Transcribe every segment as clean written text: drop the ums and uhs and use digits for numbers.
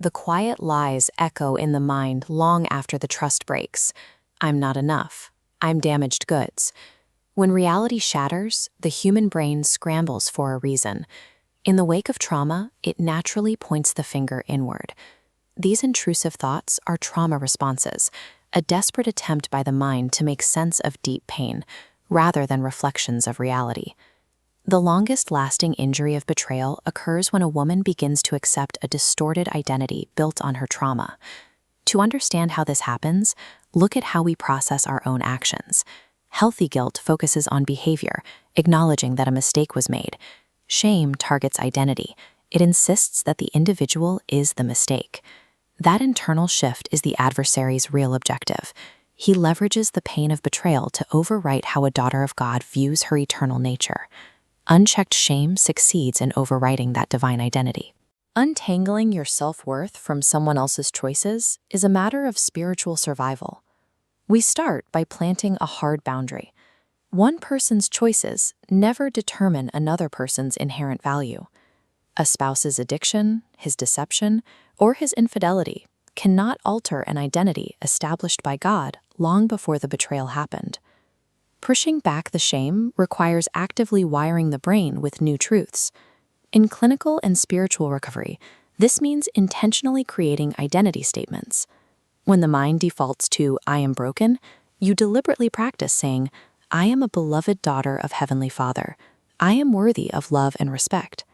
The quiet lies echo in the mind long after the trust breaks. I'm not enough. I'm damaged goods. When reality shatters, the human brain scrambles for a reason. In the wake of trauma, it naturally points the finger inward. These intrusive thoughts are trauma responses, a desperate attempt by the mind to make sense of deep pain, rather than reflections of reality. The longest-lasting injury of betrayal occurs when a woman begins to accept a distorted identity built on her trauma. To understand how this happens, look at how we process our own actions. Healthy guilt focuses on behavior, acknowledging that a mistake was made. Shame targets identity. It insists that the individual is the mistake. That internal shift is the adversary's real objective. He leverages the pain of betrayal to overwrite how a daughter of God views her eternal nature. Unchecked shame succeeds in overwriting that divine identity. Untangling your self-worth from someone else's choices is a matter of spiritual survival. We start by planting a hard boundary. One person's choices never determine another person's inherent value. A spouse's addiction, his deception, or his infidelity cannot alter an identity established by God long before the betrayal happened. Pushing back the shame requires actively wiring the brain with new truths. In clinical and spiritual recovery, this means intentionally creating identity statements. When the mind defaults to "I am broken," you deliberately practice saying, "I am a beloved daughter of Heavenly Father. I am worthy of love and respect."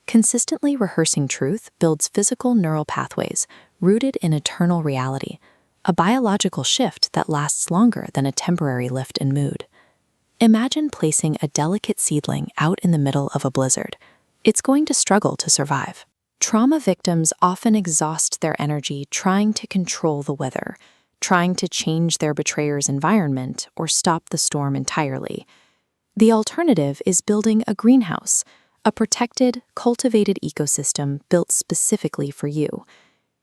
Consistently rehearsing truth builds physical neural pathways rooted in eternal reality, a biological shift that lasts longer than a temporary lift in mood. Imagine placing a delicate seedling out in the middle of a blizzard. It's going to struggle to survive. Trauma victims often exhaust their energy trying to control the weather, trying to change their betrayer's environment or stop the storm entirely. The alternative is building a greenhouse, a protected, cultivated ecosystem built specifically for you.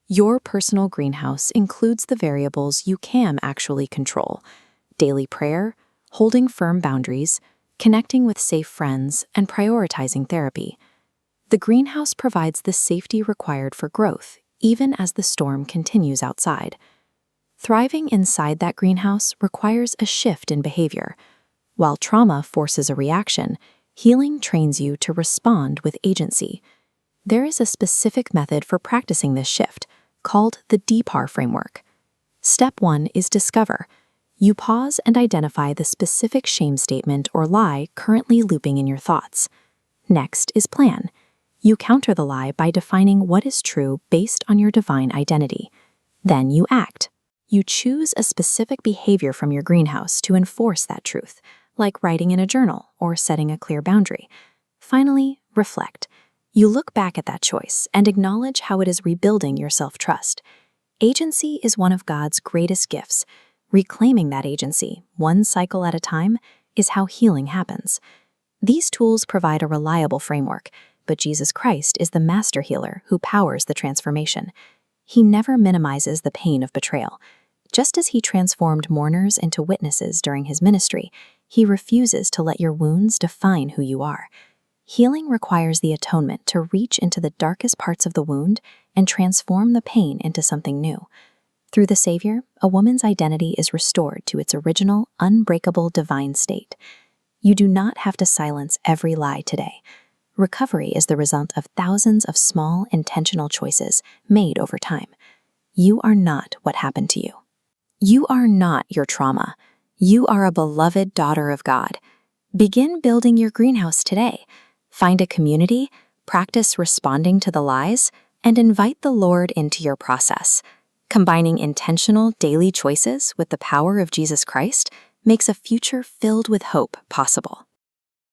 Your personal greenhouse includes the variables you can actually control: daily prayer, holding firm boundaries, connecting with safe friends, and prioritizing therapy. The greenhouse provides the safety required for growth, even as the storm continues outside. Thriving inside that greenhouse requires a shift in behavior. While trauma forces a reaction, healing trains you to respond with agency. There is a specific method for practicing this shift, called the DPAR framework. Step 1 is discover. You pause and identify the specific shame statement or lie currently looping in your thoughts. Next is plan. You counter the lie by defining what is true based on your divine identity. Then you act. You choose a specific behavior from your greenhouse to enforce that truth, like writing in a journal or setting a clear boundary. Finally, reflect. You look back at that choice and acknowledge how it is rebuilding your self-trust. Agency is one of God's greatest gifts. Reclaiming that agency, one cycle at a time, is how healing happens. These tools provide a reliable framework, but Jesus Christ is the master healer who powers the transformation. He never minimizes the pain of betrayal. Just as he transformed mourners into witnesses during his ministry, he refuses to let your wounds define who you are. Healing requires the atonement to reach into the darkest parts of the wound and transform the pain into something new. Through the Savior, a woman's identity is restored to its original, unbreakable divine state. You do not have to silence every lie today. Recovery is the result of thousands of small, intentional choices made over time. You are not what happened to you. You are not your trauma. You are a beloved daughter of God. Begin building your greenhouse today. Find a community, practice responding to the lies, and invite the Lord into your process. Combining intentional daily choices with the power of Jesus Christ makes a future filled with hope possible.